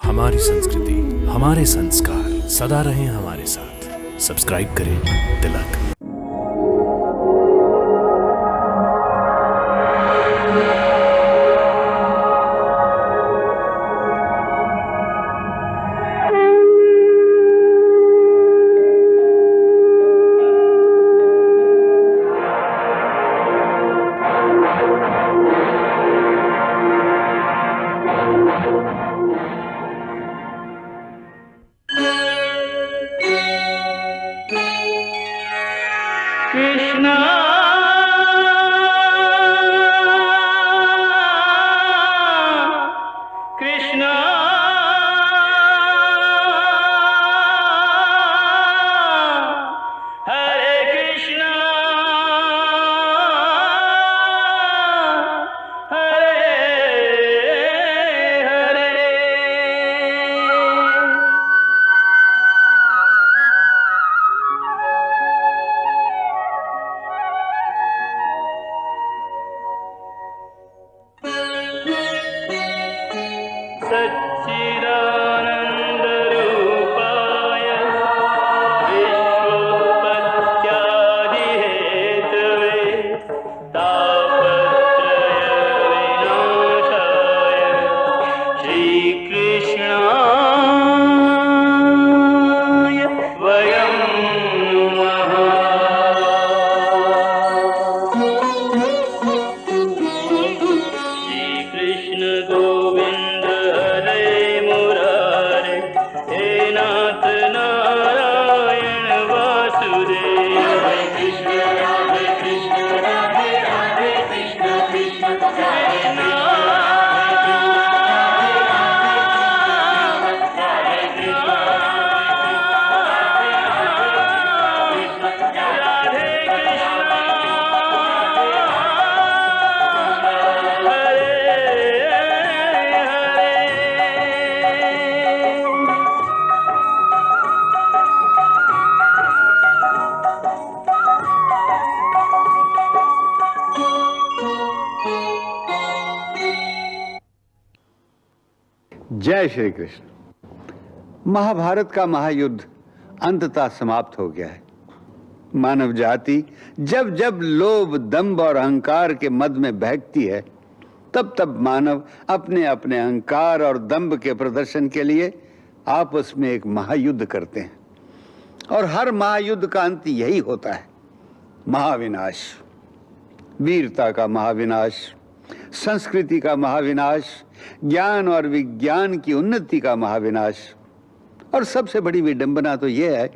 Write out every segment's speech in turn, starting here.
हमारी संस्कृति, हमारे संस्कार सदा रहें हमारे साथ। सब्सक्राइब करें तिलक। कृष्णा कृष्णा हरे कृष्णा हरे हरे। सच्चिदानन्दरूपाय विश्वोत्पत्त्यादिहेतवे तापत्रयविनाशाय श्रीकृष्णाय वयं नमः। श्रीकृष्ण गोविंद हरे मुरारे, हे नाथ नारायण वासुदेव। हरे कृष्ण राधे राधे कृष्ण कृष्ण कृष्ण जय श्री कृष्ण। महाभारत का महायुद्ध अंततः समाप्त हो गया है। मानव जाति जब जब लोभ, दंभ और अहंकार के मद में बहकती है, तब तब मानव अपने अपने अहंकार और दंभ के प्रदर्शन के लिए आपस में एक महायुद्ध करते हैं। और हर महायुद्ध का अंत यही होता है, महाविनाश। वीरता का महाविनाश, संस्कृति का महाविनाश, ज्ञान और विज्ञान की उन्नति का महाविनाश। और सबसे बड़ी विडंबना तो यह है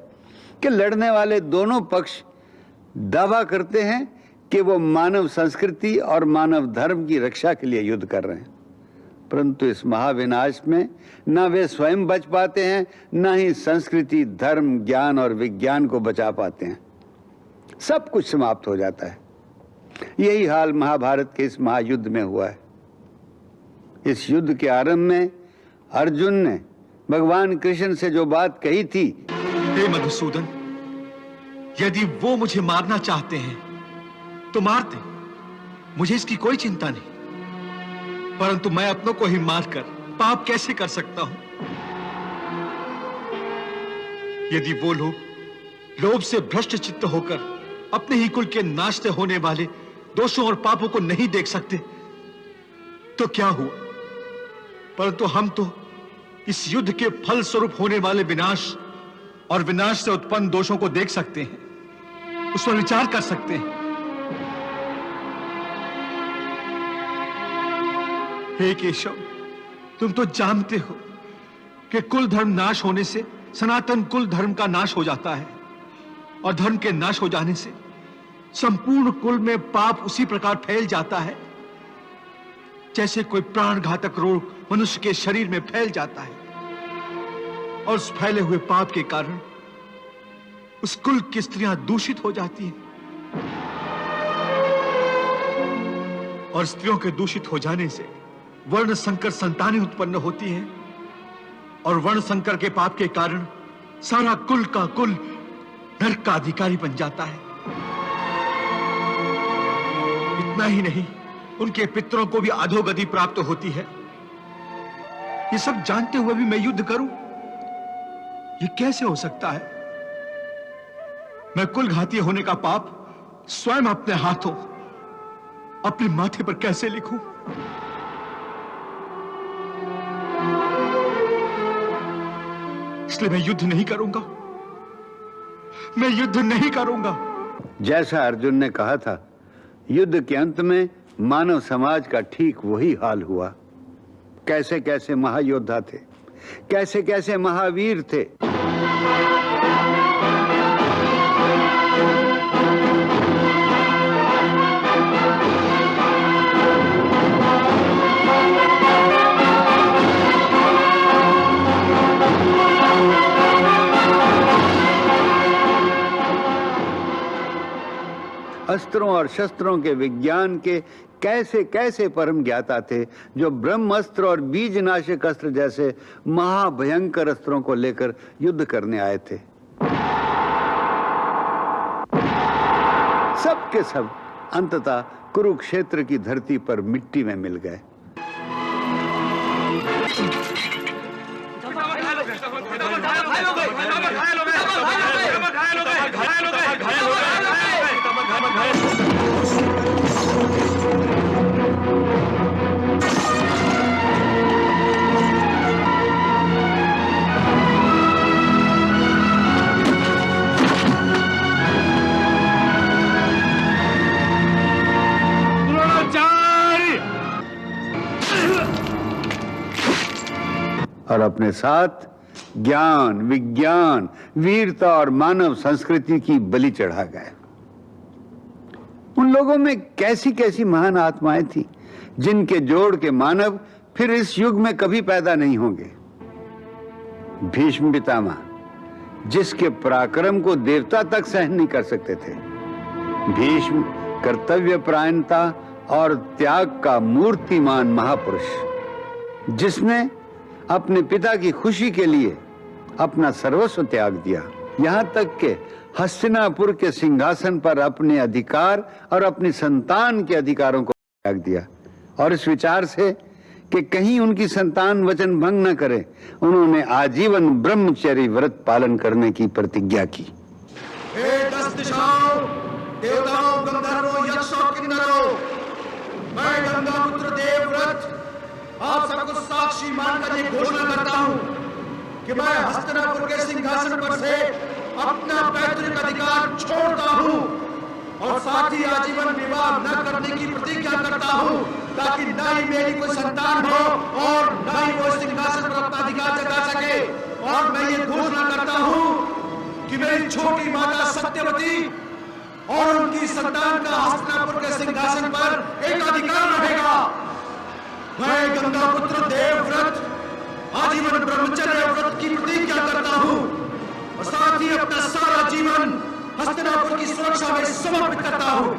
कि लड़ने वाले दोनों पक्ष दावा करते हैं कि वो मानव संस्कृति और मानव धर्म की रक्षा के लिए युद्ध कर रहे हैं, परंतु इस महाविनाश में न वे स्वयं बच पाते हैं, न ही संस्कृति, धर्म, ज्ञान और विज्ञान को बचा पाते हैं। सब कुछ समाप्त हो जाता है। यही हाल महाभारत के इस महायुद्ध में हुआ है। इस युद्ध के आरंभ में अर्जुन ने भगवान कृष्ण से जो बात कही थी, हे मधुसूदन, यदि वो मुझे मारना चाहते हैं तो मार दे, मुझे इसकी कोई चिंता नहीं, परंतु मैं अपनों को ही मारकर पाप कैसे कर सकता हूं? यदि वो लोग लोभ से भ्रष्ट चित्त होकर अपने ही कुल के नाश से होने वाले दोषों और पापों को नहीं देख सकते तो क्या हुआ? परंतु हम तो इस युद्ध के फल स्वरूप होने वाले विनाश और विनाश से उत्पन्न दोषों को देख सकते हैं, उस पर विचार कर सकते हैं। हे केशव, तुम तो जानते हो कि कुल धर्म नाश होने से सनातन कुल धर्म का नाश हो जाता है, और धर्म के नाश हो जाने से संपूर्ण कुल में पाप उसी प्रकार फैल जाता है जैसे कोई प्राणघातक रोग मनुष्य के शरीर में फैल जाता है। और उस फैले हुए पाप के कारण उस कुल की स्त्रियां दूषित हो जाती हैं, और स्त्रियों के दूषित हो जाने से वर्ण संकर संतानें उत्पन्न होती हैं, और वर्ण संकर के पाप के कारण सारा कुल का कुल नरक का अधिकारी बन जाता है। इतना ही नहीं, उनके पितरों को भी अधोगति प्राप्त होती है। ये सब जानते हुए भी मैं युद्ध करूं? ये कैसे हो सकता है? मैं कुलघाती होने का पाप स्वयं अपने हाथों अपने माथे पर कैसे लिखूं? इसलिए मैं युद्ध नहीं करूंगा। मैं युद्ध नहीं करूंगा। जैसा अर्जुन ने कहा था, युद्ध के अंत में मानव समाज का ठीक वही हाल हुआ। कैसे कैसे महायोद्धा थे, कैसे कैसे महावीर थे। अस्त्रों और शस्त्रों के विज्ञान के कैसे कैसे परम ज्ञाता थे, जो ब्रह्मास्त्र और बीजनाशक अस्त्र जैसे महाभयंकर अस्त्रों को लेकर युद्ध करने आए थे। सब के सब अंततः कुरुक्षेत्र की धरती पर मिट्टी में मिल गए। और अपने साथ ज्ञान, विज्ञान, वीरता और मानव संस्कृति की बलि चढ़ा गए। उन लोगों में कैसी कैसी महान आत्माएं थी, जिनके जोड़ के मानव फिर इस युग में कभी पैदा नहीं होंगे। भीष्म पितामह, जिसके पराक्रम को देवता तक सहन नहीं कर सकते थे। भीष्म कर्तव्य परायणता और त्याग का मूर्तिमान महापुरुष, जिसने अपने पिता की खुशी के लिए अपना सर्वस्व त्याग दिया, यहां तक के हस्तिनापुर के सिंहासन पर अपने अधिकार और अपनी संतान के अधिकारों को त्याग दिया। और इस विचार से कि कहीं उनकी संतान वचन भंग न करे, उन्होंने आजीवन ब्रह्मचर्य व्रत पालन करने की प्रतिज्ञा की। हे 10 दिशाओं, देवताओं, गंधर्वों, यक्षों, किन्नरों, मैं गंगापुत्र देवव्रत आप सबको साक्षी मानकर ये घोषणा करता हूं कि मैं हस्तिनापुर के सिंहासन पर से अपना पैतृक अधिकार छोड़ता हूं और साथ ही आजीवन विवाह न करने की प्रतिज्ञा करता हूं, ताकि न ही मेरी कोई संतान हो और न ही वो सिंहासन पर अपना अधिकार जता सके। और मैं ये घोषणा करता हूं कि मेरी छोटी माता सत्यवती और उनकी संतान का हस्तिनापुर के सिंहासन पर एक अधिकार रहेगा। मैं गंगापुत्र देवव्रत आजीवन ब्रह्मचर्य व्रत की प्रतिज्ञा करता हूं और साथ ही अपना सारा जीवन हस्तिनापुर की सुरक्षा में समर्पित करता हूं।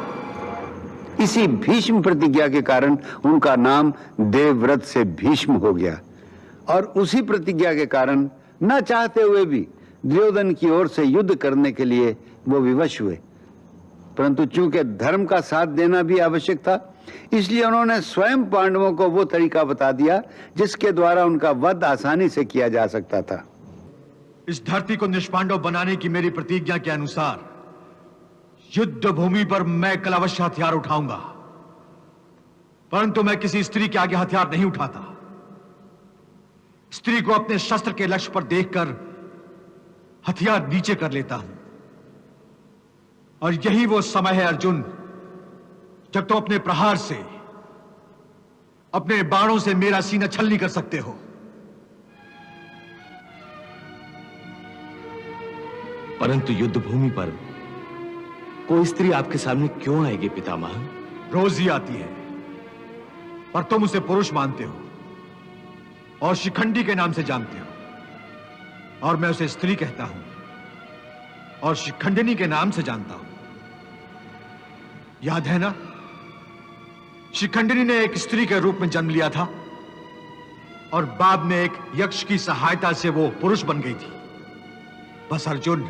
इसी भीष्म प्रतिज्ञा के कारण उनका नाम देवव्रत से भीष्म हो गया। और उसी प्रतिज्ञा के कारण न चाहते हुए भी दुर्योधन की ओर से युद्ध करने के लिए वो विवश हुए। परंतु चूंकि धर्म का साथ देना भी आवश्यक था, इसलिए उन्होंने स्वयं पांडवों को वो तरीका बता दिया जिसके द्वारा उनका वध आसानी से किया जा सकता था। इस धरती को निष्पांडव बनाने की मेरी प्रतिज्ञा के अनुसार युद्ध भूमि पर मैं कल अवश्य हथियार उठाऊंगा, परंतु मैं किसी स्त्री के आगे हथियार नहीं उठाता। स्त्री को अपने शस्त्र के लक्ष्य पर देखकर हथियार नीचे कर लेता हूं। और यही वो समय है अर्जुन, जब तुम अपने प्रहार से, अपने बाणों से मेरा सीना छलनी कर सकते हो। परंतु युद्ध भूमि पर कोई स्त्री आपके सामने क्यों आएगी पितामह? रोज ही आती है, पर तुम उसे पुरुष मानते हो और शिखंडी के नाम से जानते हो, और मैं उसे स्त्री कहता हूं और शिखंडिनी के नाम से जानता हूं। याद है ना, शिखंडिनी ने एक स्त्री के रूप में जन्म लिया था और बाद में एक यक्ष की सहायता से वो पुरुष बन गई थी। बस अर्जुन,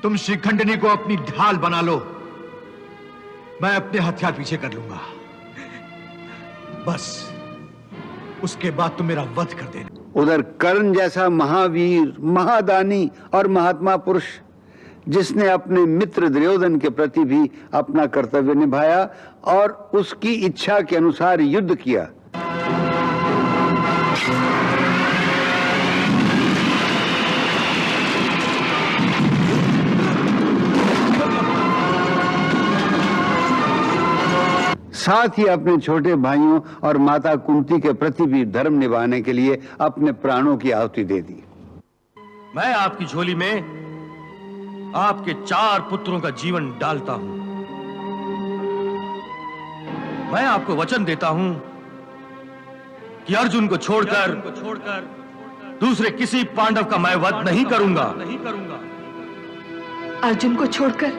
तुम शिखंडिनी को अपनी ढाल बना लो, मैं अपने हथियार पीछे कर लूंगा। बस उसके बाद तुम मेरा वध कर देना। उधर कर्ण जैसा महावीर, महादानी और महात्मा पुरुष, जिसने अपने मित्र दुर्योधन के प्रति भी अपना कर्तव्य निभाया और उसकी इच्छा के अनुसार युद्ध किया, साथ ही अपने छोटे भाइयों और माता कुंती के प्रति भी धर्म निभाने के लिए अपने प्राणों की आहुति दे दी। मैं आपकी झोली में आपके 4 पुत्रों का जीवन डालता हूं। मैं आपको वचन देता हूं कि अर्जुन को छोड़कर दूसरे किसी पांडव का मैं वध नहीं करूंगा। अर्जुन को छोड़कर,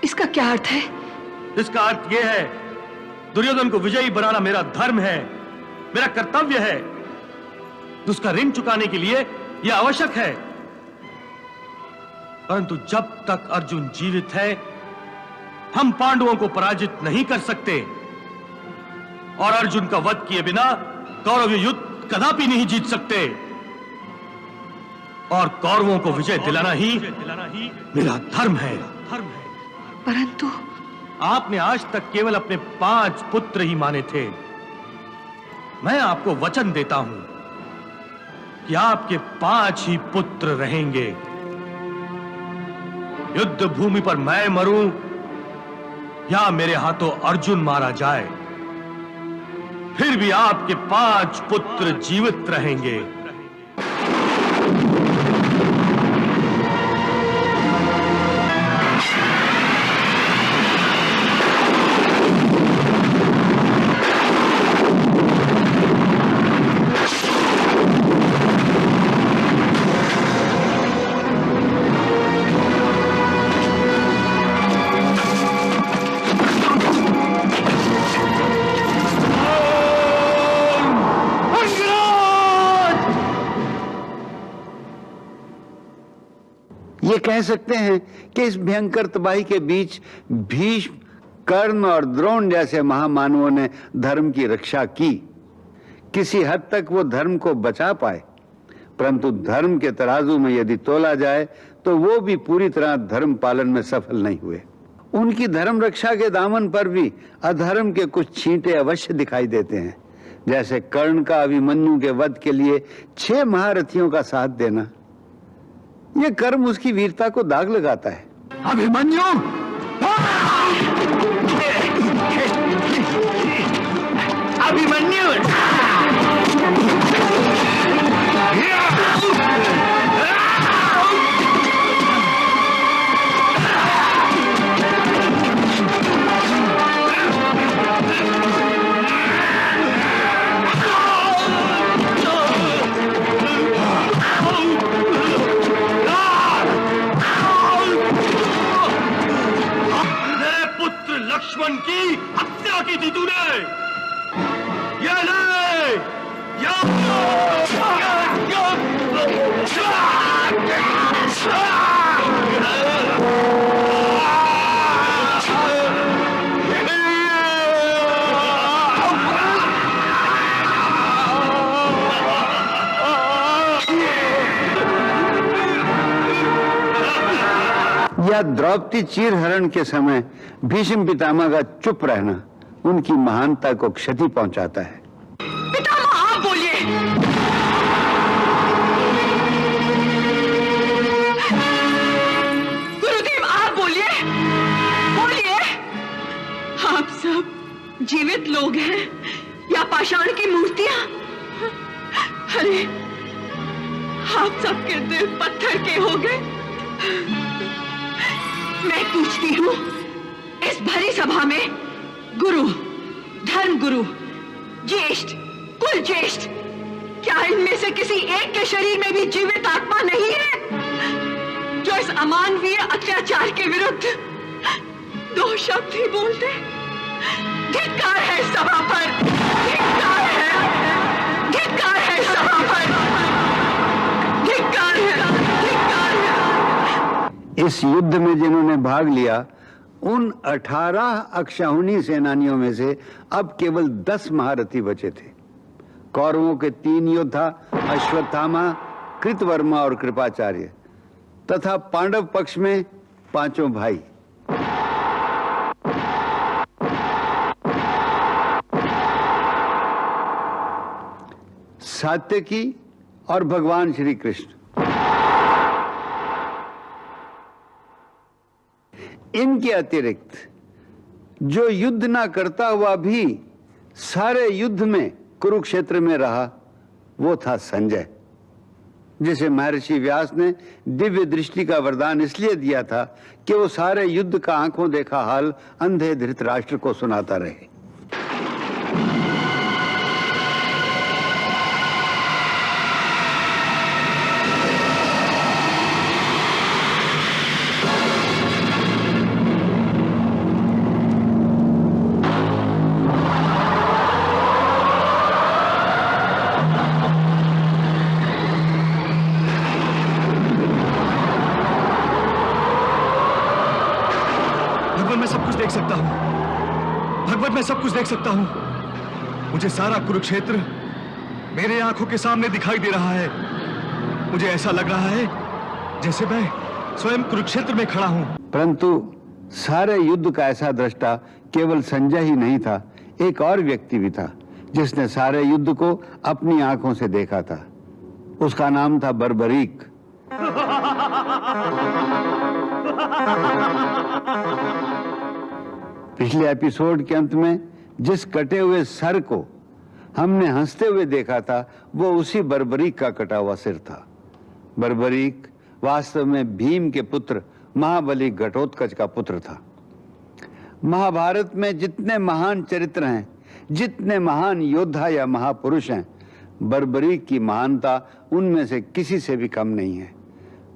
इसका क्या अर्थ है? इसका अर्थ यह है, दुर्योधन को विजयी बनाना मेरा धर्म है, मेरा कर्तव्य है। उसका ऋण चुकाने के लिए यह आवश्यक है। परंतु जब तक अर्जुन जीवित है, हम पांडवों को पराजित नहीं कर सकते और अर्जुन का वध किए बिना कौरव युद्ध कदापि नहीं जीत सकते। और कौरवों को विजय दिलाना ही मेरा धर्म है। परंतु आपने आज तक केवल अपने 5 पुत्र ही माने थे। मैं आपको वचन देता हूं कि आपके 5 ही पुत्र रहेंगे। युद्ध भूमि पर मैं मरूं या मेरे हाथों अर्जुन मारा जाए, फिर भी आपके 5 पुत्र जीवित रहेंगे। ये कह सकते हैं कि इस भयंकर तबाही के बीच भीष्म, कर्ण और द्रोण जैसे महामानवों ने धर्म की रक्षा की। किसी हद तक वो धर्म को बचा पाए, परंतु धर्म के तराजू में यदि तोला जाए तो वो भी पूरी तरह धर्म पालन में सफल नहीं हुए। उनकी धर्म रक्षा के दामन पर भी अधर्म के कुछ छींटे अवश्य दिखाई देते हैं, जैसे कर्ण का अभिमन्यु के वध के लिए 6 महारथियों का साथ देना। यह कर्म उसकी वीरता को दाग लगाता है। अभिमन्यु! अभिमन्यु! लक्ष्मण की हत्या की थी तूने। ये ले, या द्रौपदी चीरहरण के समय भीष्म पितामह का चुप रहना उनकी महानता को क्षति पहुंचाता है। पितामह, आप बोलिए। गुरुदेव, आप बोलिए, बोलिए। आप सब जीवित लोग हैं या पाषाण की मूर्तियां? अरे, आप सबके दिल पत्थर के हो गए। मैं पूछती हूँ, इस भरी सभा में गुरु, धर्म गुरु, ज्येष्ठ, कुल ज्येष्ठ, क्या इनमें से किसी एक के शरीर में भी जीवित आत्मा नहीं है जो इस अमानवीय अत्याचार के विरुद्ध 2 शब्द ही बोल दे? धिक्कार है सभा पर, धिक्कार है, धिक्कार है सभा पर, धिक्कार है, धिक्कार है। इस युद्ध में जिन्होंने भाग लिया उन 18 अक्षौहिणी सेनानियों में से अब केवल 10 महारथी बचे थे। कौरवों के 3 योद्धा अश्वत्थामा, कृतवर्मा और कृपाचार्य तथा पांडव पक्ष में 5 भाई। सात्यकी और भगवान श्री कृष्ण। इनके अतिरिक्त जो युद्ध ना करता हुआ भी सारे युद्ध में कुरुक्षेत्र में रहा, वो था संजय, जिसे महर्षि व्यास ने दिव्य दृष्टि का वरदान इसलिए दिया था कि वो सारे युद्ध का आंखों देखा हाल अंधे धृतराष्ट्र को सुनाता रहे। मैं सब कुछ देख सकता हूं भगवत, मैं सब कुछ देख सकता हूं। मुझे सारा कुरुक्षेत्र मेरे आंखों के सामने दिखाई दे रहा है। मुझे ऐसा लग रहा है जैसे मैं स्वयं कुरुक्षेत्र में खड़ा हूं। परंतु सारे युद्ध का ऐसा दृष्टा केवल संजय ही नहीं था, एक और व्यक्ति भी था जिसने सारे युद्ध को अपनी आंखों से देखा था। उसका नाम था बर्बरीक। पिछले एपिसोड के अंत में जिस कटे हुए सर को हमने हंसते हुए देखा था, वो उसी बर्बरीक का कटा हुआ सिर था। बर्बरीक वास्तव में भीम के पुत्र महाबली घटोत्कच का पुत्र था। महाभारत में जितने महान चरित्र हैं, जितने महान योद्धा या महापुरुष हैं, बर्बरीक की महानता उनमें से किसी से भी कम नहीं है।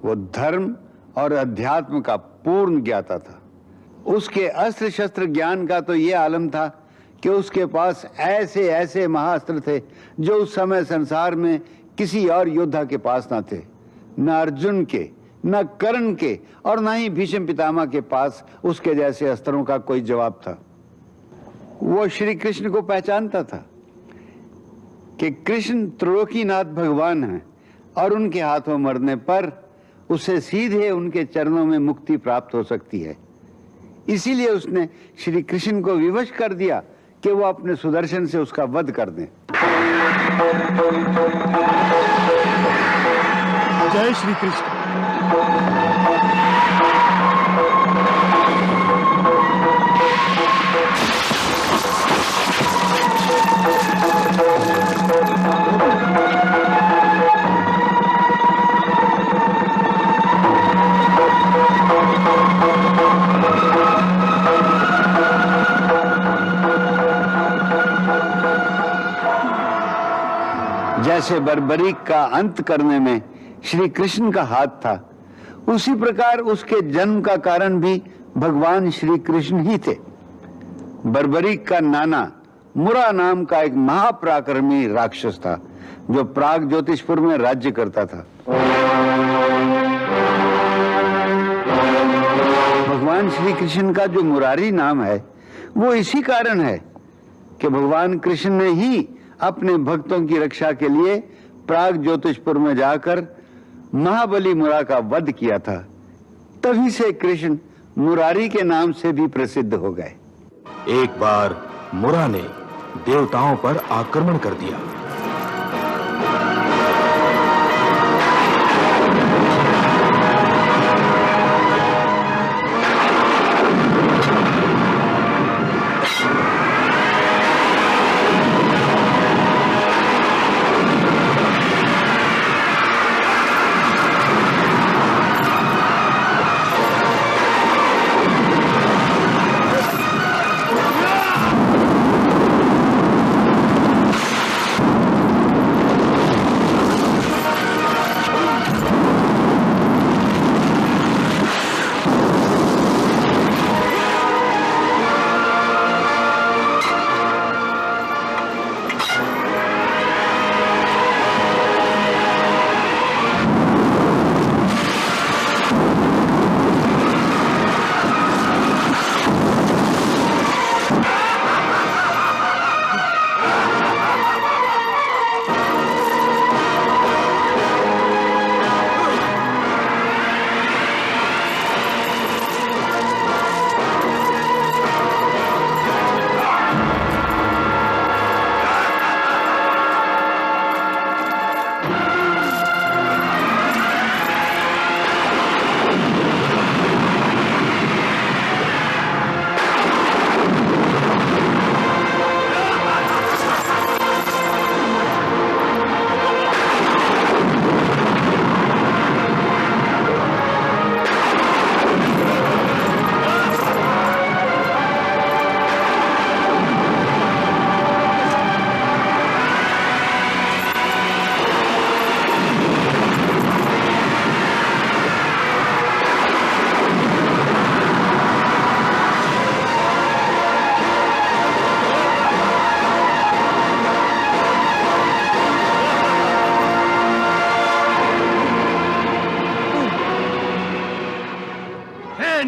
वो धर्म और अध्यात्म का पूर्ण ज्ञाता था। उसके अस्त्र शस्त्र ज्ञान का तो ये आलम था कि उसके पास ऐसे ऐसे महाअस्त्र थे जो उस समय संसार में किसी और योद्धा के पास ना थे। न अर्जुन के, न कर्ण के और न ही भीष्म पितामह के पास उसके जैसे अस्त्रों का कोई जवाब था। वो श्री कृष्ण को पहचानता था कि कृष्ण त्रिलोकीनाथ भगवान हैं और उनके हाथों मरने पर उसे सीधे उनके चरणों में मुक्ति प्राप्त हो सकती है। इसीलिए उसने श्री कृष्ण को विवश कर दिया कि वो अपने सुदर्शन से उसका वध कर दें। जय श्री कृष्ण। जैसे बर्बरीक का अंत करने में श्री कृष्ण का हाथ था, उसी प्रकार उसके जन्म का कारण भी भगवान श्री कृष्ण ही थे। बर्बरीक का नाना मुरा नाम का एक महापराक्रमी राक्षस था जो प्राग ज्योतिषपुर में राज्य करता था। भगवान श्री कृष्ण का जो मुरारी नाम है, वो इसी कारण है कि भगवान कृष्ण ने ही अपने भक्तों की रक्षा के लिए प्राग ज्योतिषपुर में जाकर महाबली मुरा का वध किया था। तभी से कृष्ण मुरारी के नाम से भी प्रसिद्ध हो गए। एक बार मुरा ने देवताओं पर आक्रमण कर दिया।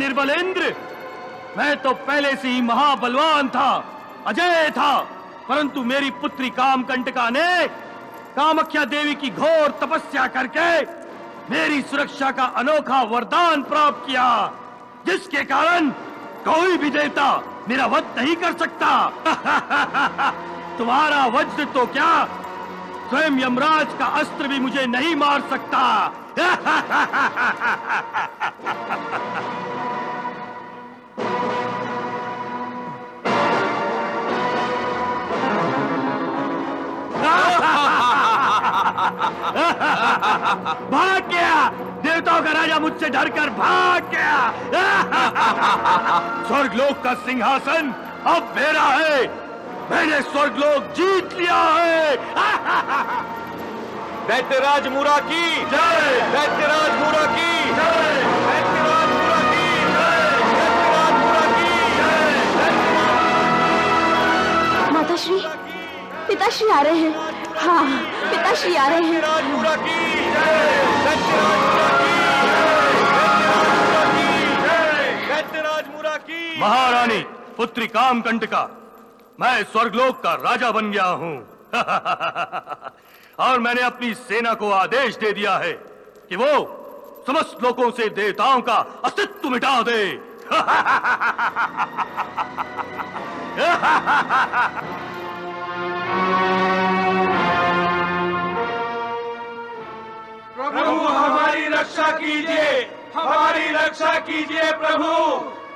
निर्बल इंद्र, मैं तो पहले से ही महाबलवान था, अजय था, परंतु मेरी पुत्री कामकंटका ने कामाख्या देवी की घोर तपस्या करके मेरी सुरक्षा का अनोखा वरदान प्राप्त किया, जिसके कारण कोई भी देवता मेरा वध नहीं कर सकता। तुम्हारा वज्र तो क्या, स्वयं यमराज का अस्त्र भी मुझे नहीं मार सकता। भाग गया, देवताओं का राजा मुझसे डरकर भाग गया। स्वर्गलोक का सिंहासन अब मेरा है, मैंने स्वर्गलोक जीत लिया है। दैत्यराज मूरा की जय, दैत्यराज मूरा की जय, दैत्यराज मूरा की जय, दैत्यराज मूरा की जय। माताश्री, पिताश्री आ रहे हैं। हाँ, पिताश्री आ रहे हैं। दैत्यराज मूरा की जय, दैत्यराज मूरा की जय, दैत्यराज मूरा की। महारानी पुत्री कामकंटका, मैं स्वर्गलोक का राजा बन गया हूं। और मैंने अपनी सेना को आदेश दे दिया है कि वो समस्त लोगों से देवताओं का अस्तित्व मिटा दे। प्रभु हमारी रक्षा कीजिए, हमारी रक्षा कीजिए प्रभु,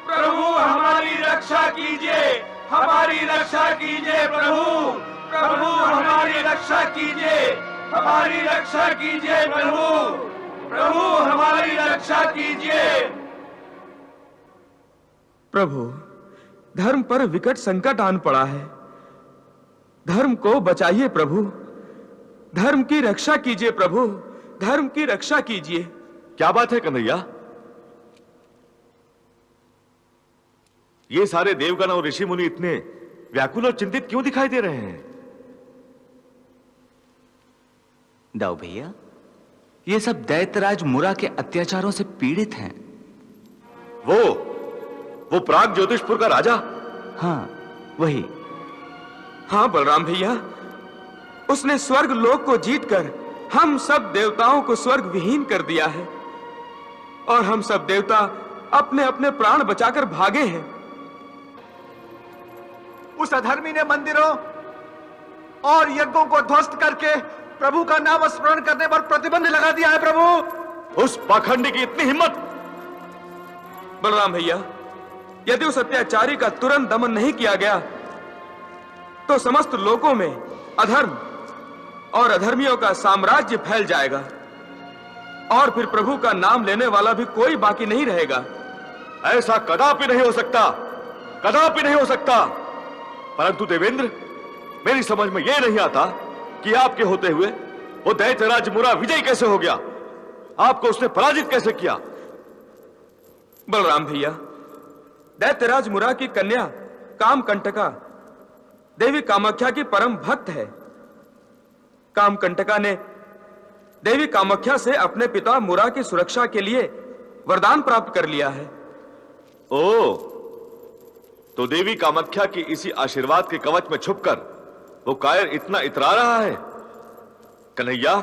प्रभु हमारी रक्षा कीजिए, हमारी रक्षा कीजिए प्रभु, प्रभु हमारी रक्षा कीजिए, हमारी रक्षा कीजिए प्रभु, प्रभु हमारी रक्षा कीजिए। प्रभु, धर्म पर विकट संकट आन पड़ा है, धर्म को बचाइए प्रभु, धर्म की रक्षा कीजिए प्रभु, धर्म की रक्षा कीजिए। क्या बात है कन्हैया, ये सारे देवगण और ऋषि मुनि इतने व्याकुल और चिंतित क्यों दिखाई दे रहे हैं? दाऊ भैया, ये सब दैत्यराज मुरा के अत्याचारों से पीड़ित हैं। वो प्राग ज्योतिषपुर का राजा? हाँ, वही। हाँ बलराम भैया, उसने स्वर्ग लोक को जीतकर हम सब देवताओं को स्वर्ग विहीन कर दिया है, और हम सब देवता अपने अपने प्राण बचाकर भागे हैं। उस अधर्मी ने मंदिरों और यज्ञों को ध्वस्त करके प्रभु का नाम स्मरण करने पर प्रतिबंध लगा दिया है प्रभु। उस पाखंडी की इतनी हिम्मत! बलराम भैया, यदि उस अत्याचारी का तुरंत दमन नहीं किया गया तो समस्त लोकों में अधर्म और अधर्मियों का साम्राज्य फैल जाएगा, और फिर प्रभु का नाम लेने वाला भी कोई बाकी नहीं रहेगा। ऐसा कदापि नहीं हो सकता, कदापि नहीं हो सकता। परंतु देवेंद्र, मेरी समझ में यह नहीं आता कि आपके होते हुए वो दैत्यराज मुरा विजयी कैसे हो गया, आपको उसने पराजित कैसे किया? बलराम भैया, दैत्यराज मुरा की कन्या कामकंटका देवी कामाख्या की परम भक्त है। कामकंटका ने देवी कामाख्या से अपने पिता मुरा की सुरक्षा के लिए वरदान प्राप्त कर लिया है। ओ, तो देवी कामाख्या की इसी आशीर्वाद के कवच में छुपकर वो कायर इतना इतरा रहा है। कन्हैया,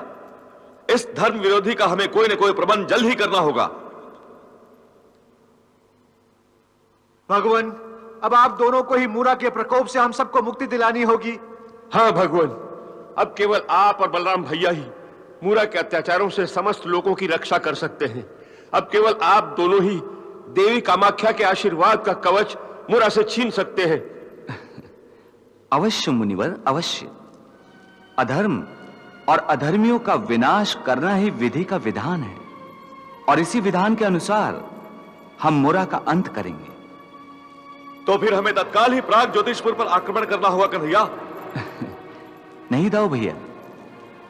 इस धर्म विरोधी का हमें कोई न कोई प्रबंध जल्द ही करना होगा। भगवान, अब आप दोनों को ही मूरा के प्रकोप से हम सबको मुक्ति दिलानी होगी। हाँ भगवान, अब केवल आप और बलराम भैया ही मूरा के अत्याचारों से समस्त लोगों की रक्षा कर सकते हैं। अब केवल आप दोनों ही देवी कामाख्या के आशीर्वाद का कवच मूरा से छीन सकते हैं। अवश्य मुनिवर, अवश्य। अधर्म और अधर्मियों का विनाश करना ही विधि का विधान है, और इसी विधान के अनुसार हम मुरा का अंत करेंगे। तो फिर हमें तत्काल ही प्राग ज्योतिषपुर पर आक्रमण करना होगा कन्हैया। नहीं दाऊ भैया,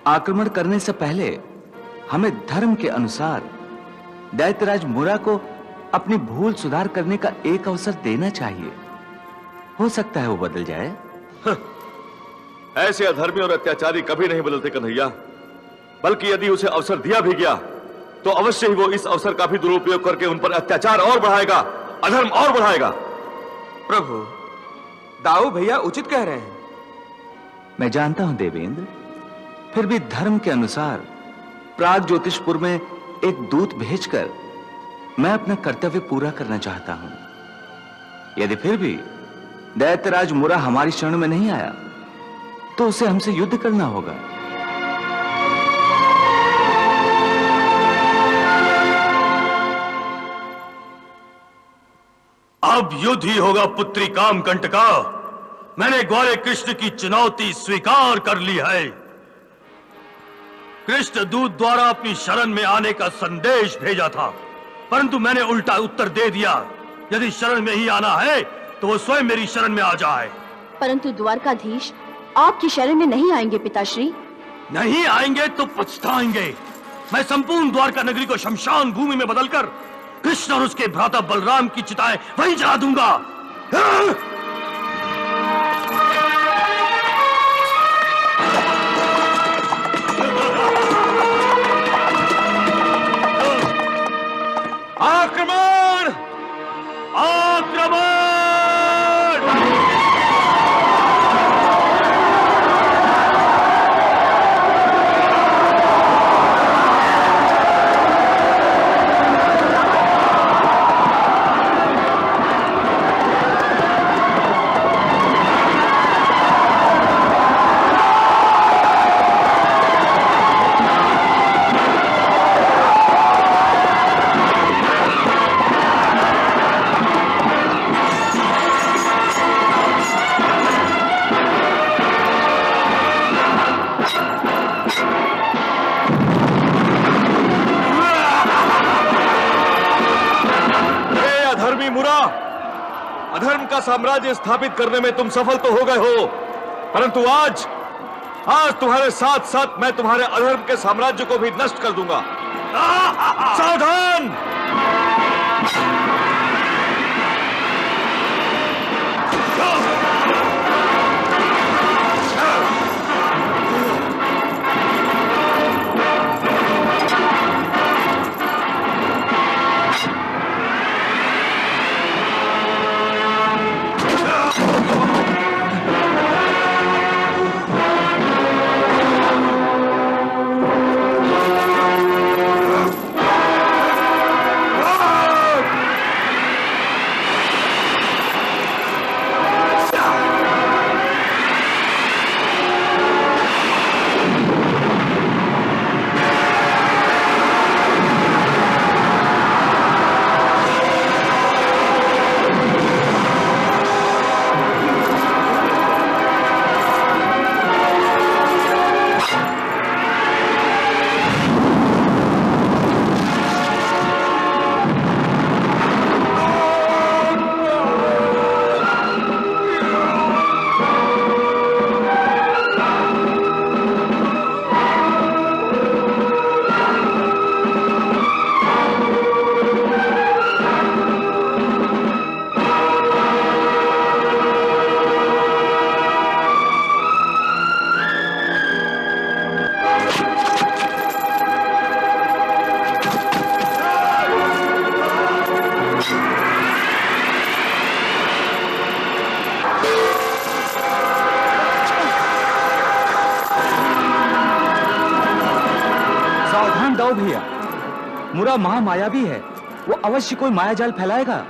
आक्रमण करने से पहले हमें धर्म के अनुसार दैत्यराज मुरा को अपनी भूल सुधार करने का एक अवसर देना चाहिए। हो सकता है वो बदल जाए। ऐसे अधर्मी और अत्याचारी कभी नहीं बदलते कन्हैया, बल्कि यदि उसे अवसर दिया भी गया तो अवश्य ही वो इस अवसर का भी दुरुपयोग करके उन पर अत्याचार और बढ़ाएगा, अधर्म और बढ़ाएगा। प्रभु, दाऊ भैया उचित कह रहे हैं। मैं जानता हूं देवेंद्र, फिर भी धर्म के अनुसार प्राग ज्योतिषपुर में एक दूत भेजकर मैं अपना कर्तव्य पूरा करना चाहता हूं। यदि फिर भी दैत्यराज मुरा हमारी शरण में नहीं आया तो उसे हमसे युद्ध करना होगा। अब युद्ध ही होगा पुत्री कामकंटका। मैंने ग्वाले कृष्ण की चुनौती स्वीकार कर ली है। कृष्ण दूत द्वारा अपनी शरण में आने का संदेश भेजा था, परंतु मैंने उल्टा उत्तर दे दिया, यदि शरण में ही आना है तो वो स्वयं मेरी शरण में आ जाए। परंतु द्वारकाधीश आपकी शरण में नहीं आएंगे पिताश्री। नहीं आएंगे तो पछताएंगे। मैं संपूर्ण द्वारका नगरी को शमशान भूमि में बदलकर कृष्ण और उसके भ्राता बलराम की चिताएं वहीं जला दूंगा। आक्रमण! आक्रमण! अधर्म का साम्राज्य स्थापित करने में तुम सफल तो हो गए हो, परंतु आज तुम्हारे साथ साथ मैं तुम्हारे अधर्म के साम्राज्य को भी नष्ट कर दूंगा। सावधान! भैया, मुरा महामायावी है, वो अवश्य कोई मायाजाल फैलाएगा।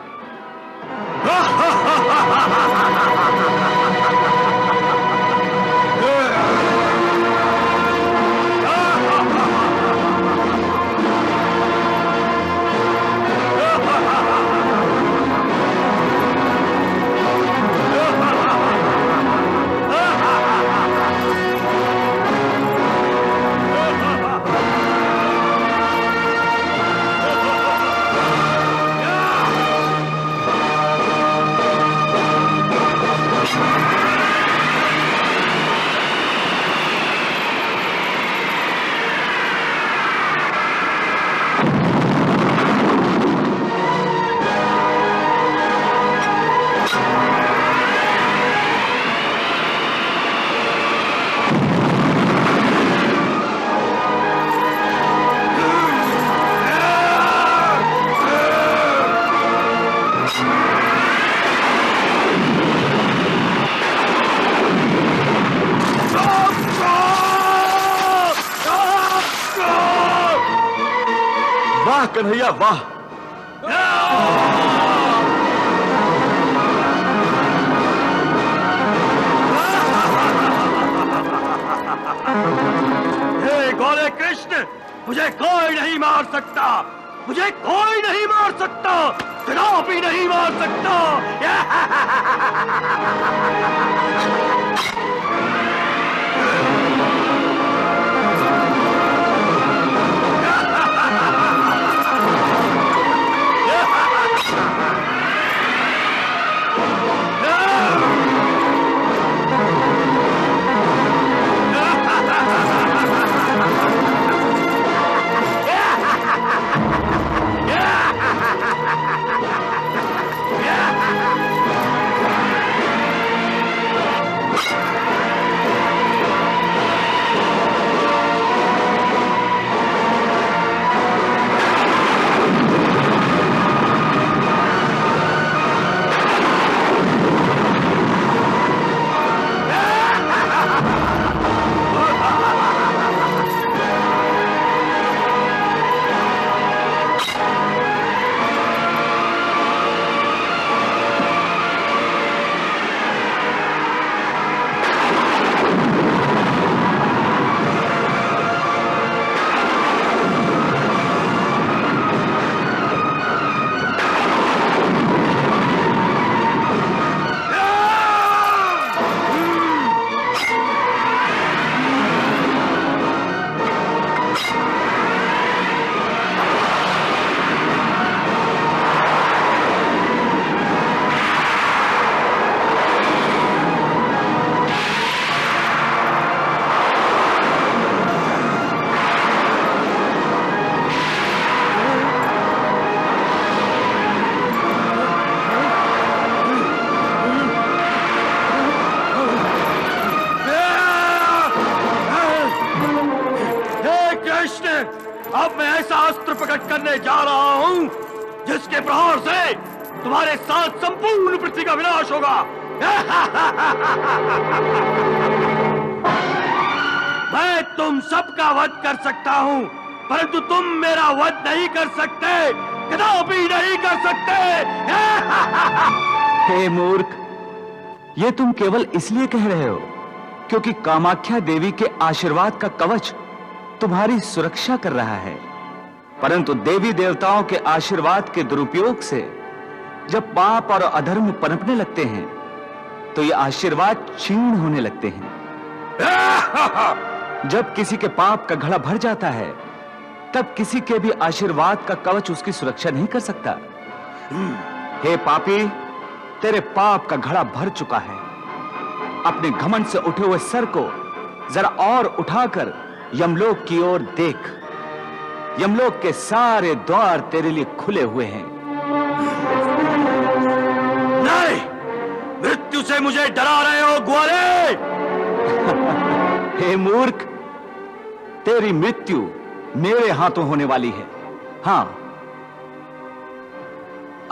वाह कन्हैया वाह। हे गोले कृष्ण, मुझे कोई नहीं मार सकता, मुझे कोई नहीं मार सकता, कदापि नहीं मार सकता। अब मैं ऐसा अस्त्र प्रकट करने जा रहा हूं जिसके प्रहार से तुम्हारे साथ संपूर्ण पृथ्वी का विनाश होगा। मैं तुम सबका वध कर सकता हूं, परंतु तुम मेरा वध नहीं कर सकते, कदापि नहीं कर सकते। हे मूर्ख, ये तुम केवल इसलिए कह रहे हो क्योंकि कामाख्या देवी के आशीर्वाद का कवच तुम्हारी सुरक्षा कर रहा है, परंतु देवी देवताओं के आशीर्वाद के दुरुपयोग से जब पाप और अधर्म पनपने लगते हैं तो ये आशीर्वाद क्षीण होने लगते हैं। जब किसी के पाप का घड़ा भर जाता है तब किसी के भी आशीर्वाद का कवच उसकी सुरक्षा नहीं कर सकता। हे पापी, तेरे पाप का घड़ा भर चुका है। अपने घमंड से उठे हुए सर को जरा और उठाकर यमलोक की ओर देख। यमलोक के सारे द्वार तेरे लिए खुले हुए हैं। नहीं, मृत्यु से मुझे डरा रहे हो ग्वाले। हे मूर्ख, तेरी मृत्यु मेरे हाथों होने वाली है। हाँ।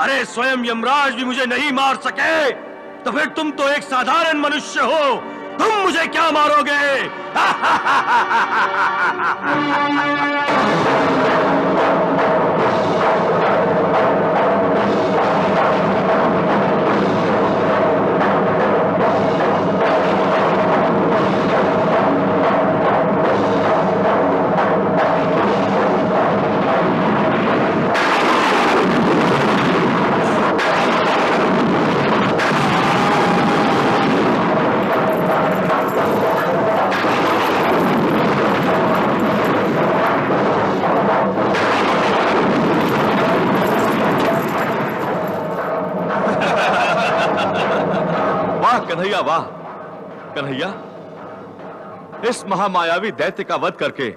अरे स्वयं यमराज भी मुझे नहीं मार सके तो फिर तुम तो एक साधारण मनुष्य हो, तुम मुझे क्या मारोगे? कन्हैया वाह। कन्हैया, इस महामायावी दैत्य का वध करके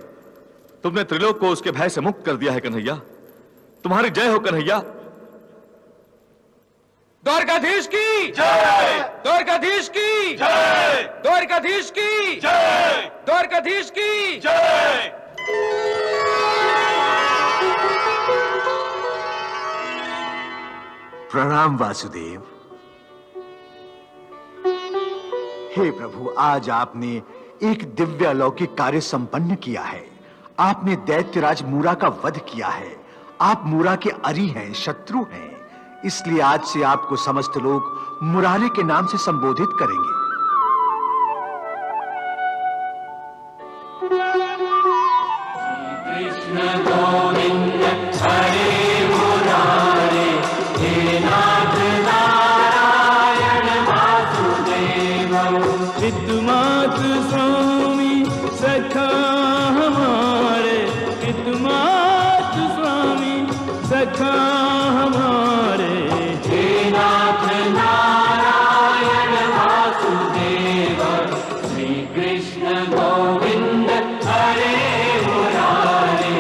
तुमने त्रिलोक को उसके भय से मुक्त कर दिया है। कन्हैया, तुम्हारी जय हो। कन्हैया, द्वारकाधीश की जय, द्वारकाधीश की जय, द्वारकाधीश की जय, द्वारकाधीश की जय। प्रणाम वासुदेव। हे प्रभु, आज आपने एक दिव्य अलौकिक कार्य संपन्न किया है। आपने दैत्यराज मूरा का वध किया है। आप मुरा के अरी हैं, शत्रु हैं, इसलिए आज से आपको समस्त लोग मुरारे के नाम से संबोधित करेंगे। कृष्ण गोविंद हरे मुरारे, हे नाथ नारायण वासुदेव। पितुमातु स्वामी सखा हमारे, पितुमातु स्वामी सखा हमारे। हे नाथ नारायण वासुदेव, श्री कृष्ण गोविंद हरे मुरारे,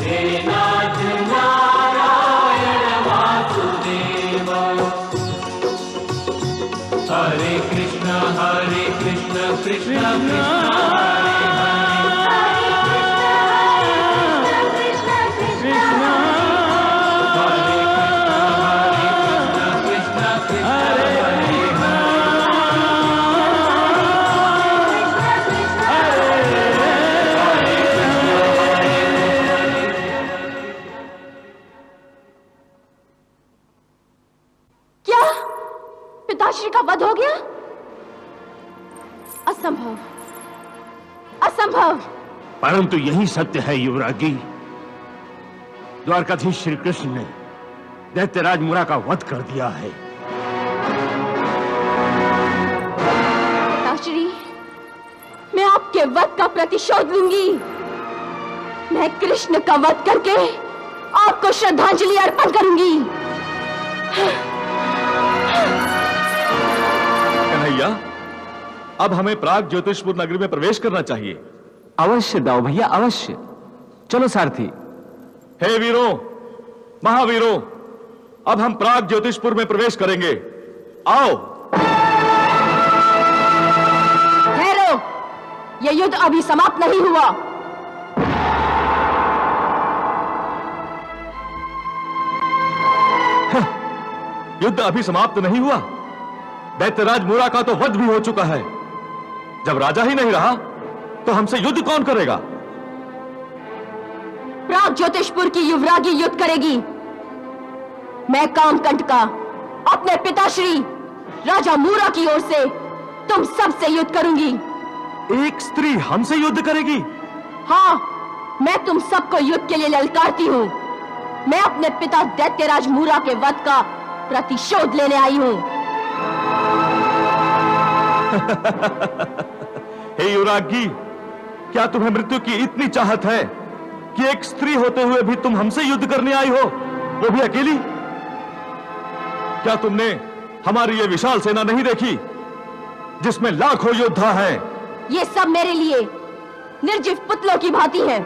हे नाथ नारायण वासुदेव। हरे कृष्ण कृष्ण कृष्ण क्या पिताश्री का वध हो गया? असंभव, असंभव। परंतु यही सत्य है युवराजी। द्वारकाधीश श्री कृष्ण ने दैत्यराज मुरा का वध कर दिया है। पिताश्री, मैं आपके वध का प्रतिशोध लूंगी। मैं कृष्ण का वध करके आपको श्रद्धांजलि अर्पण करूंगी। कन्हैया, अब हमें प्राग ज्योतिषपुर नगरी में प्रवेश करना चाहिए। अवश्य दाऊ भैया, अवश्य। चलो सारथी। हे वीरों, महावीरों, अब हम प्राग ज्योतिषपुर में प्रवेश करेंगे। आओ। ठहरो, यह युद्ध अभी समाप्त नहीं हुआ। युद्ध अभी समाप्त नहीं हुआ? दैत्यराज मुरा का तो वध भी हो चुका है। जब राजा ही नहीं रहा तो हमसे युद्ध कौन करेगा? प्राग ज्योतिषपुर की युवरागी युद्ध करेगी। मैं कामकंटका अपने पिताश्री राजा मुरा की ओर से तुम सबसे युद्ध करूंगी। एक स्त्री हमसे युद्ध करेगी? हाँ, मैं तुम सबको युद्ध के लिए ललकारती हूँ। मैं अपने पिता दैत्यराज मुरा के वध का प्रतिशोध लेने आई हूँ। हे युवरागी, क्या तुम्हें मृत्यु की इतनी चाहत है कि एक स्त्री होते हुए भी तुम हमसे युद्ध करने आई हो, वो भी अकेली? क्या तुमने हमारी ये विशाल सेना नहीं देखी जिसमें लाखों योद्धा हैं? ये सब मेरे लिए निर्जीव पुतलों की भांति हैं।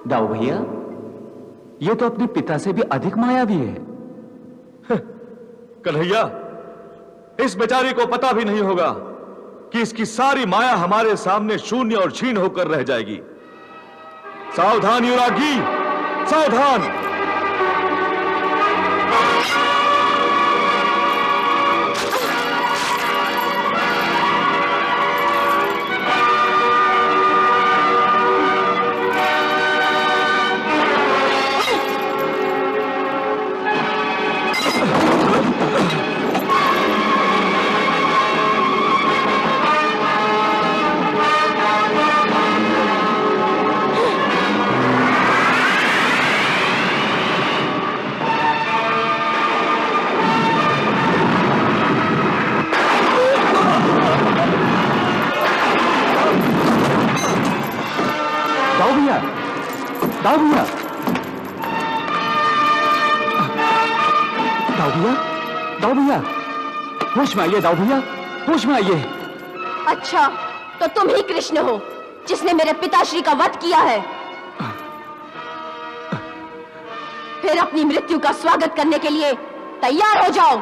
दाऊ भैया, ये तो अपने पिता से भी अधिक मायावी है। कन्हैया, इस बेचारी को पता भी नहीं होगा कि इसकी सारी माया हमारे सामने शून्य और क्षीण होकर रह जाएगी। सावधान युवरागी, सावधान। दाऊ भैया, दाऊ भैया, दाऊ भैया, होश में आइए दाऊ भैया, होश में आइए। अच्छा, तो तुम ही कृष्ण हो जिसने मेरे पिताश्री का वध किया है। फिर अपनी मृत्यु का स्वागत करने के लिए तैयार हो जाओ।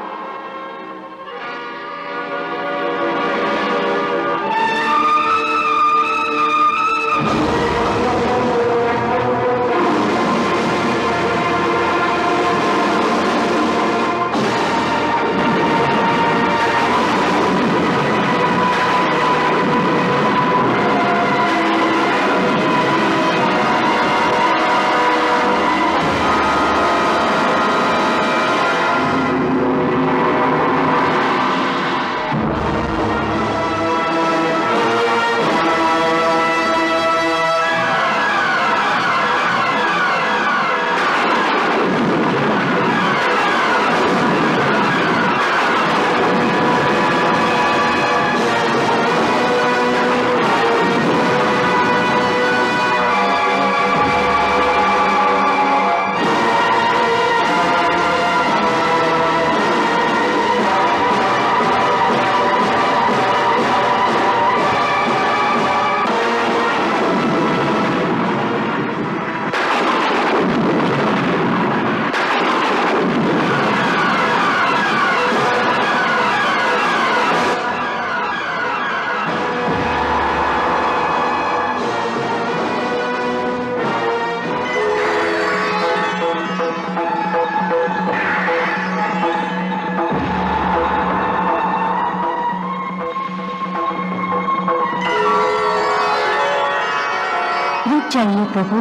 चाहिए प्रभु।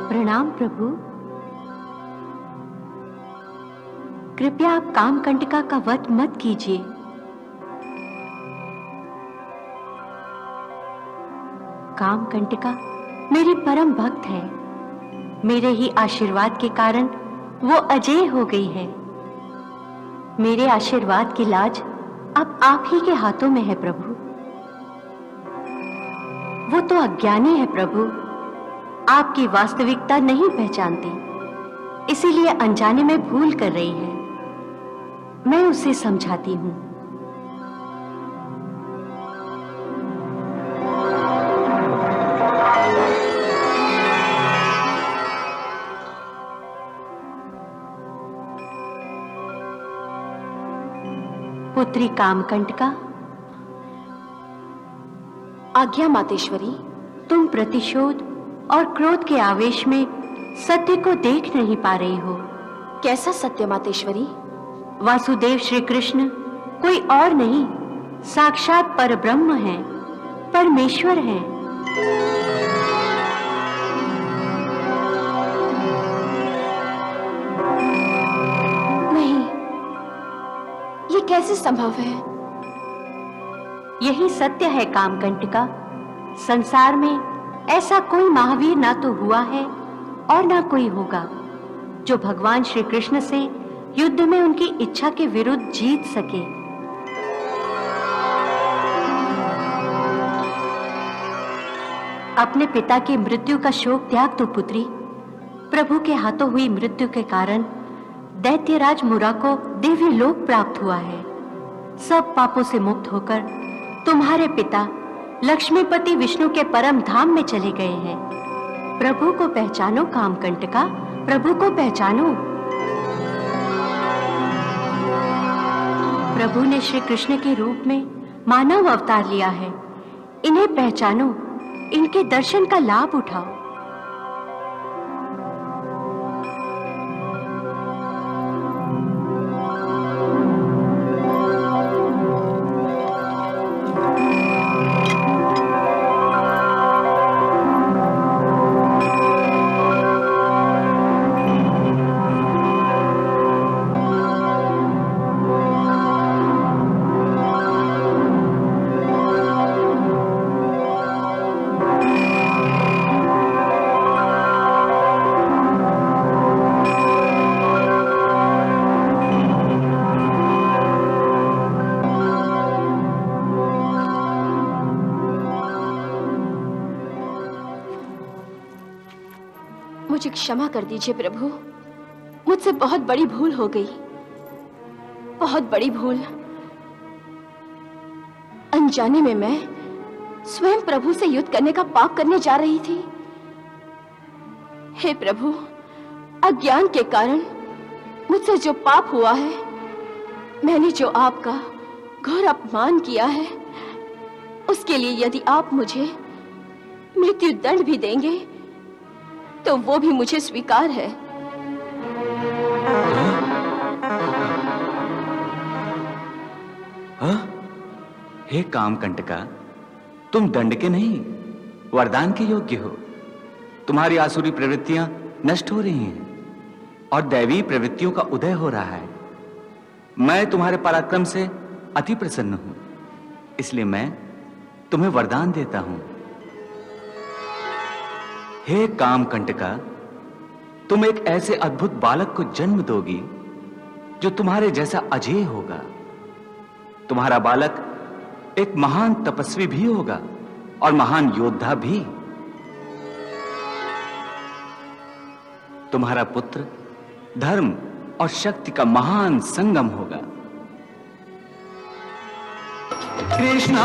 प्रणाम प्रभु। कृपया आप कामकंटका का वध मत कीजिए। कामकंटका मेरी परम भक्त है। मेरे ही आशीर्वाद के कारण वो अजेय हो गई है। मेरे आशीर्वाद की लाज अब आप ही के हाथों में है प्रभु। वो तो अज्ञानी है प्रभु, आपकी वास्तविकता नहीं पहचानती, इसीलिए अनजाने में भूल कर रही है। मैं उसे समझाती हूं। पुत्री कामकंटका। आज्ञा मातेश्वरी। तुम प्रतिशोध और क्रोध के आवेश में सत्य को देख नहीं पा रही हो। कैसा सत्य मातेश्वरी? वासुदेव श्री कृष्ण कोई और नहीं, साक्षात परब्रह्म हैं, परमेश्वर हैं। नहीं, ये कैसे संभव है? यही सत्य है कामकंटका। संसार में ऐसा कोई महावीर ना तो हुआ है और ना कोई होगा जो भगवान श्री कृष्ण से युद्ध में उनकी इच्छा के विरुद्ध जीत सके। अपने पिता की मृत्यु का शोक त्याग तो पुत्री। प्रभु के हाथों हुई मृत्यु के कारण दैत्यराज मुरा को दिव्य लोक प्राप्त हुआ है। सब पापों से मुक्त होकर तुम्हारे पिता लक्ष्मीपति विष्णु के परम धाम में चले गए हैं। प्रभु को पहचानो कामकंटका, प्रभु को पहचानो। प्रभु ने श्री कृष्ण के रूप में मानव अवतार लिया है। इन्हें पहचानो, इनके दर्शन का लाभ उठाओ। मुझे क्षमा कर दीजिए प्रभु, मुझसे बहुत बड़ी भूल हो गई, बहुत बड़ी भूल। अनजाने में मैं स्वयं प्रभु से युद्ध करने का पाप करने जा रही थी। हे प्रभु, अज्ञान के कारण मुझसे जो पाप हुआ है, मैंने जो आपका घोर अपमान किया है, उसके लिए यदि आप मुझे मृत्यु दंड भी देंगे तो वो भी मुझे स्वीकार है। हे कामकंटका, तुम दंड के नहीं वरदान के योग्य हो। तुम्हारी आसुरी प्रवृत्तियां नष्ट हो रही हैं और दैवी प्रवृत्तियों का उदय हो रहा है। मैं तुम्हारे पराक्रम से अति प्रसन्न हूं, इसलिए मैं तुम्हें वरदान देता हूं। हे कामकंटका, तुम एक ऐसे अद्भुत बालक को जन्म दोगी जो तुम्हारे जैसा अजेय होगा। तुम्हारा बालक एक महान तपस्वी भी होगा और महान योद्धा भी। तुम्हारा पुत्र धर्म और शक्ति का महान संगम होगा। कृष्णा